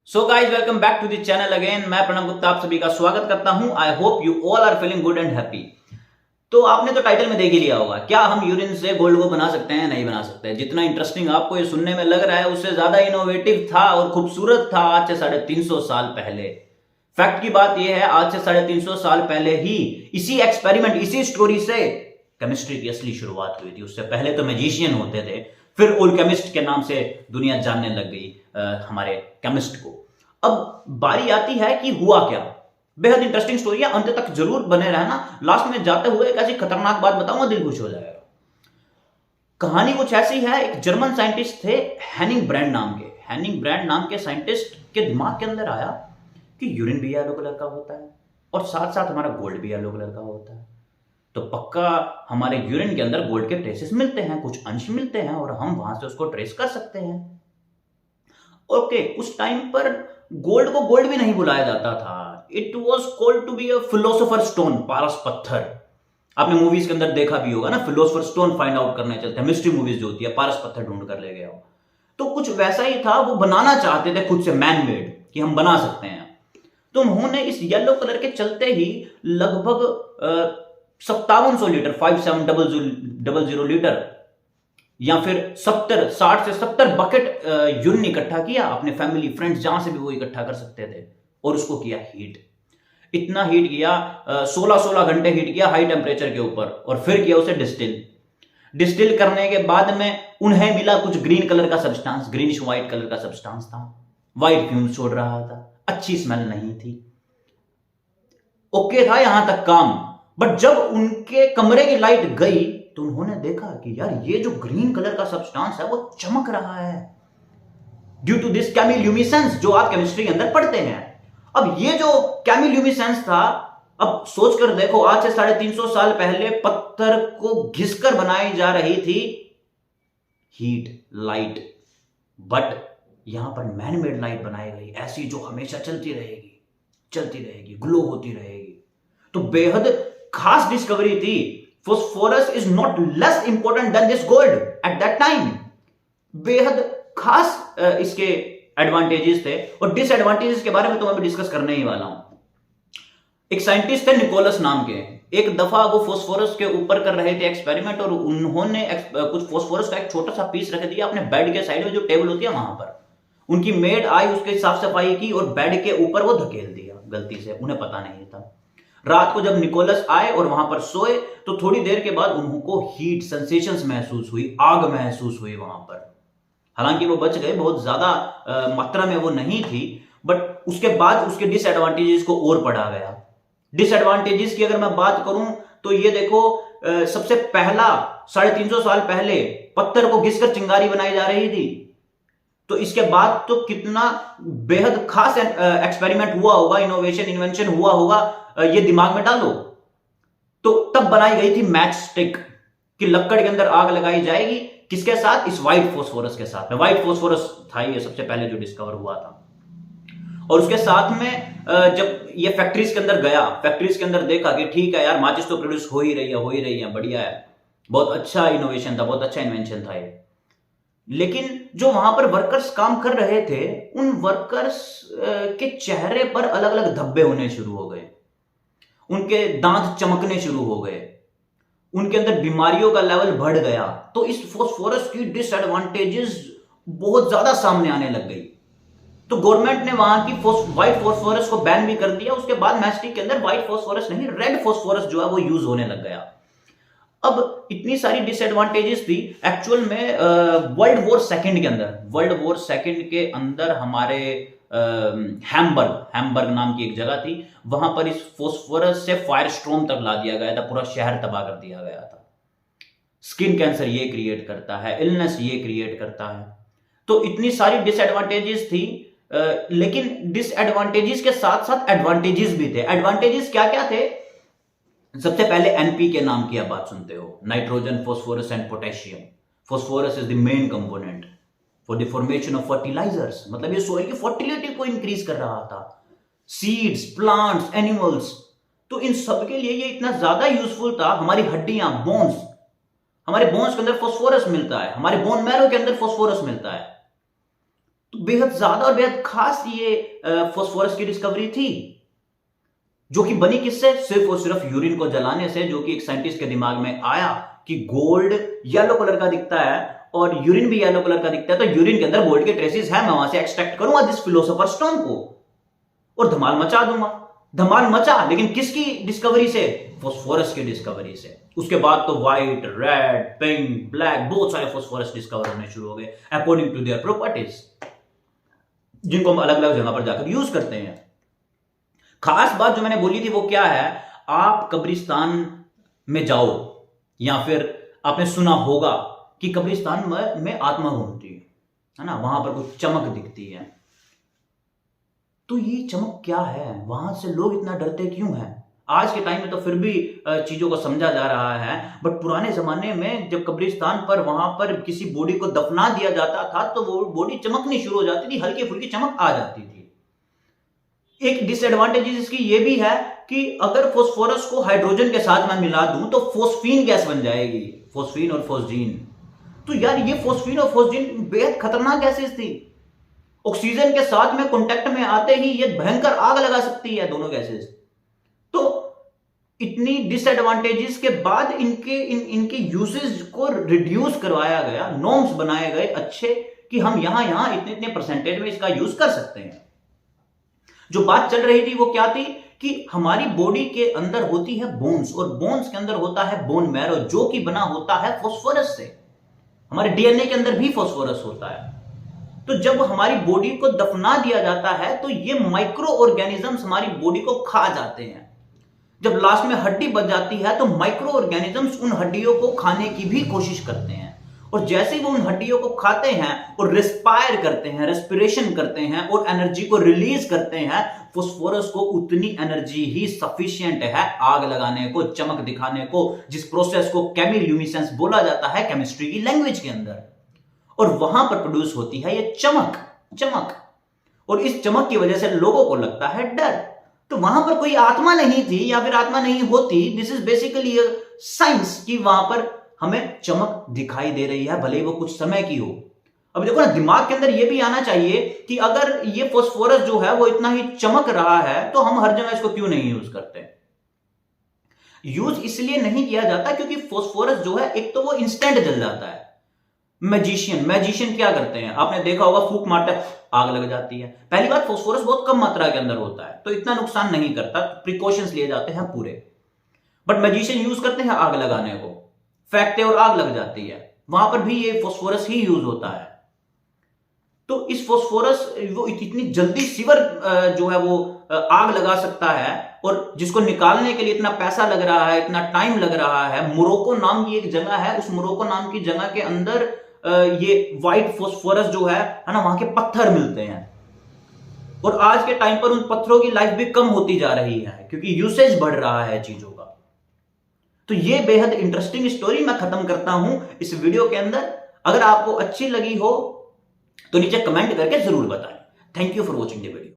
So guys welcome back to the channel again. मैं प्रणव गुप्ता आप सभी का स्वागत करता हूं। I hope you all are feeling good and happy. तो आपने तो टाइटल में देख ही लिया होगा, क्या हम यूरिन से गोल्ड को बना सकते हैं? नहीं बना सकते। जितना इंटरेस्टिंग आपको ये सुनने में लग रहा है उससे ज्यादा इनोवेटिव था और खूबसूरत था आज से 350 साल पहले। फैक्ट की बात यह है, आज से 350 साल पहले ही इसी एक्सपेरिमेंट, इसी स्टोरी से केमिस्ट्री की असली शुरुआत हुई थी। उससे पहले तो मैजिशियन होते थे, फिर ओल्केमिस्ट के नाम से दुनिया जानने लग गई हमारे केमिस्ट को। अब बारी आती है कि हुआ क्या। बेहद इंटरेस्टिंग स्टोरी है, अंत तक जरूर बने रहना। लास्ट में जाते हुए एक ऐसी खतरनाक बात बताऊंगा, दिल खुश हो जाएगा। कहानी कुछ ऐसी है, एक जर्मन साइंटिस्ट थे हेनिंग ब्रैंड नाम के। हेनिंग ब्रैंड नाम के साइंटिस्ट के दिमाग के अंदर आया कि यूरिन भी येलो कलर का होता है और साथ साथ हमारा गोल्ड भी येलो कलर का होता है, तो पक्का हमारे यूरिन के अंदर गोल्ड के ट्रेसेस मिलते हैं, कुछ अंश मिलते हैं और हम वहां से उसको ट्रेस कर सकते हैं। ओके, उस टाइम पर गोल्ड को गोल्ड भी नहीं बुलाया जाता था। It was called to be a philosopher stone, पारस पत्थर। आपने मूवीज के अंदर देखा भी होगा ना, फिलोसोफर स्टोन फाइंड आउट करने चलते हैं, मिस्ट्री मूवीज जो होती है, पारस पत्थर ढूंढ कर ले गया हो। तो कुछ वैसा ही था, वो बनाना चाहते थे खुद से मैन मेड, कि हम बना सकते हैं। तो उन्होंने इस येलो कलर के चलते ही लगभग 5700 लीटर, 5700 लीटर या फिर 60 से 70 बकेट यूरिन इकट्ठा किया। अपने फैमिली फ्रेंड्स जहां से भी वो इकट्ठा कर सकते थे और उसको किया हीट। इतना हीट किया, 16 घंटे हीट किया हाई टेम्परेचर के ऊपर, और फिर किया उसे डिस्टिल करने के बाद में उन्हें मिला कुछ ग्रीन कलर का सब्सटेंस, ग्रीनिश व्हाइट कलर का सब्सटेंस था। व्हाइट फ्यूम छोड़ रहा था, अच्छी स्मेल नहीं थी। ओके था यहां तक काम, बट जब उनके कमरे की लाइट गई तो उन्होंने देखा कि यार ये जो ग्रीन कलर का सब्सटेंस है वो चमक रहा है ड्यू टू दिस केमिल्यूमिनेसेंस, जो आप केमिस्ट्री के अंदर पढ़ते हैं। अब ये जो केमिल्यूमिनेसेंस था, अब सोचकर देखो, आज से 350 साल पहले पत्थर को घिसकर बनाई जा रही थी हीट, लाइट, बट यहां पर मैन मेड लाइट बनाई गई, ऐसी जो हमेशा चलती रहेगी, ग्लो होती रहेगी। तो बेहद खास डिस्कवरी थी। Phosphorus is not less important than this gold at that time. बेहद खास इसके एडवांटेजेस थे, और डिसएडवांटेजेस के बारे में तो मैं भी डिस्कस करने ही वाला हूं। एक साइंटिस्ट थे निकोलस नाम के, एक दफा वो फास्फोरस के ऊपर कर रहे थे एक्सपेरिमेंट, और उन्होंने कुछ फास्फोरस का एक छोटा सा पीस रख दिया अपने बेड के साइड में, जो टेबल होती है वहां पर। उनकी मेड आई, उसके साफ सफाई की और बेड के ऊपर वो धकेल दिया गलती से, उन्हें पता नहीं था। रात को जब निकोलस आए और वहां पर सोए तो थोड़ी देर के बाद उनको हीट सेंसेशंस महसूस हुई, आग महसूस हुई वहां पर। हालांकि वो बच गए, बहुत ज्यादा मात्रा में वो नहीं थी, बट उसके बाद उसके डिसएडवांटेजेस को और पढ़ा गया। डिसएडवांटेजेस की अगर मैं बात करूं तो ये देखो, सबसे पहला 350 साल पहले पत्थर को घिसकर चिंगारी बनाई जा रही थी, तो इसके बाद तो कितना बेहद खास एक्सपेरिमेंट हुआ होगा, इन्वेंशन हुआ होगा, ये दिमाग में डालो। तो तब बनाई गई थी मैच स्टिक, कि लकड़ के अंदर आग लगाई जाएगी, किसके साथ? इस व्हाइट फास्फोरस के साथ में। व्हाइट फास्फोरस था ये सबसे पहले जो डिस्कवर हुआ था। और उसके साथ में जब ये फैक्ट्रीज के अंदर गया, फैक्ट्रीज के अंदर देखा कि ठीक है यार, माचिस तो प्रोड्यूस हो ही रही है, बढ़िया है, बहुत अच्छा इनोवेशन था, बहुत अच्छा इन्वेंशन था ये। लेकिन जो वहां पर वर्कर्स काम कर रहे थे, उन वर्कर्स के चेहरे पर अलग अलग धब्बे होने शुरू हो गए, उनके दांत चमकने शुरू हो गए, उनके अंदर बीमारियों का लेवल बढ़ गया। तो इस फास्फोरस की डिसएडवांटेजेस बहुत ज्यादा सामने आने लग गई। तो गवर्नमेंट ने वहां की व्हाइट फास्फोरस को बैन भी कर दिया। उसके बाद मैस्टिक के अंदर व्हाइट फास्फोरस नहीं, रेड फास्फोरस जो है वो यूज होने लग गया। अब इतनी सारी डिसएडवांटेजेस थी एक्चुअल में। वर्ल्ड वॉर सेकंड के अंदर हमारे हैम्बर्ग नाम की एक जगह थी, वहां पर इस फास्फोरस से फायर स्टॉर्म तक ला दिया गया था, पूरा शहर तबाह कर दिया गया था। स्किन कैंसर ये क्रिएट करता है, इलनेस ये क्रिएट करता है। तो इतनी सारी डिसएडवांटेजेस थी, लेकिन डिसएडवांटेजेस के साथ साथ एडवांटेजेस भी थे। एडवांटेजेस क्या क्या थे? सबसे पहले एनपीके नाम की आप बात सुनते हो, nitrogen, phosphorus and potassium. Phosphorus is the main component for the formation of fertilisers, मतलब ये सोइल की फर्टिलिटी को इंक्रीज कर रहा था। सीड्स, प्लांट्स, एनिमल्स, तो इन सब के लिए ये इतना ज्यादा यूजफुल था। हमारी हड्डियां, बोन्स, हमारे बोन्स के अंदर फास्फोरस मिलता है, हमारे बोन मैरो के अंदर फास्फोरस मिलता है। तो बेहद ज्यादा और बेहद खास ये फास्फोरस की डिस्कवरी थी, जो कि बनी किससे? सिर्फ और सिर्फ यूरिन को जलाने से, जो कि एक साइंटिस्ट के दिमाग में आया कि गोल्ड येलो कलर का दिखता है और यूरिन भी येलो कलर का दिखता है, तो यूरिन के अंदर गोल्ड के ट्रेसेस है, मैं वहां से एक्सट्रैक्ट करूंगा दिस फिलोसोफर स्टोन को और धमाल मचा दूंगा। धमाल मचा, लेकिन किसकी डिस्कवरी से? फास्फोरस की डिस्कवरी से। उसके बाद तो व्हाइट, रेड, पिंक, ब्लैक बहुत सारे फास्फोरस डिस्कवर होने शुरू हो गए अकॉर्डिंग टू देयर प्रॉपर्टीज, जिनको हम अलग अलग जगह पर जाकर यूज करते हैं। खास बात जो मैंने बोली थी वो क्या है? आप कब्रिस्तान में जाओ, या फिर आपने सुना होगा कि कब्रिस्तान में आत्मा घूमती है ना, वहां पर कुछ चमक दिखती है। तो ये चमक क्या है? वहां से लोग इतना डरते क्यों हैं? आज के टाइम में तो फिर भी चीजों को समझा जा रहा है, बट पुराने जमाने में जब कब्रिस्तान पर वहां पर किसी बॉडी को दफना दिया जाता था तो वो बॉडी चमकनी शुरू हो जाती थी, हल्की फुल्की चमक आ जाती थी। एक डिसएडवांटेज इसकी ये भी है कि अगर फास्फोरस को हाइड्रोजन के साथ मैं मिला दूं तो फोस्फीन गैस बन जाएगी, फोस्फीन और फोस्जीन। तो यार ये फोस्फीन और फोस्जीन बेहद खतरनाक गैसेस थी। ऑक्सीजन के साथ में कांटेक्ट में आते ही ये भयंकर आग लगा सकती है दोनों गैसेस। तो इतनी डिसएडवांटेजेस के बाद इनके यूसेज को रिड्यूस करवाया गया, नॉर्म्स बनाए गए अच्छे कि हम यहां इतने इतने परसेंटेज में इसका यूज कर सकते हैं। जो बात चल रही थी वो क्या थी कि हमारी बॉडी के अंदर होती है बोन्स, और बोन्स के अंदर होता है बोन मैरो, जो कि बना होता है फास्फोरस से। हमारे डीएनए के अंदर भी फास्फोरस होता है। तो जब हमारी बॉडी को दफना दिया जाता है तो ये माइक्रो ऑर्गेनिजम्स हमारी बॉडी को खा जाते हैं। जब लास्ट में हड्डी बच जाती है तो माइक्रो ऑर्गेनिजम्स उन हड्डियों को खाने की भी कोशिश करते हैं, और जैसे ही वो उन हड्डियों को खाते हैं और रेस्पायर करते हैं, रेस्पिरेशन करते हैं और एनर्जी को रिलीज करते हैं, फास्फोरस को उतनी एनर्जी ही सफिशिएंट है आग लगाने को, चमक दिखाने को, जिस प्रोसेस को केमिल्यूमिनेसेंस बोला जाता है केमिस्ट्री की लैंग्वेज के अंदर। और वहां पर प्रोड्यूस होती है ये चमक, और इस चमक की वजह से लोगों को लगता है डर। तो वहां पर कोई आत्मा नहीं थी या फिर आत्मा नहीं होती, दिस इज बेसिकली साइंस की वहां पर हमें चमक दिखाई दे रही है, भले ही वो कुछ समय की हो। अब देखो ना, दिमाग के अंदर ये भी आना चाहिए कि अगर ये फास्फोरस जो है वो इतना ही चमक रहा है तो हम हर जगह इसको क्यों नहीं यूज करते? यूज इसलिए नहीं किया जाता क्योंकि फास्फोरस जो है एक तो वो इंस्टेंट जल जाता है। मैजिशियन क्या करते हैं, आपने देखा होगा, फूंक मारता है, आग लग जाती है। पहली बात, फास्फोरस बहुत कम मात्रा के अंदर होता है तो इतना नुकसान नहीं करता, प्रिकॉशंस लिए जाते हैं पूरे। बट मैजिशियन यूज करते हैं आग लगाने को, फेंकते और आग लग जाती है, वहां पर भी ये फास्फोरस ही यूज होता है। तो इस फास्फोरस वो इतनी जल्दी सीवर जो है वो आग लगा सकता है, और जिसको निकालने के लिए इतना पैसा लग रहा है, इतना टाइम लग रहा है। मोरक्को नाम की एक जगह है, उस मोरक्को नाम की जगह के अंदर ये व्हाइट फास्फोरस जो है ना, वहां के पत्थर मिलते हैं, और आज के टाइम पर उन पत्थरों की लाइफ भी कम होती जा रही है क्योंकि यूसेज बढ़ रहा है चीजों का। तो ये बेहद इंटरेस्टिंग स्टोरी मैं खत्म करता हूं इस वीडियो के अंदर। अगर आपको अच्छी लगी हो तो नीचे कमेंट करके जरूर बताएं। Thank you for watching the video.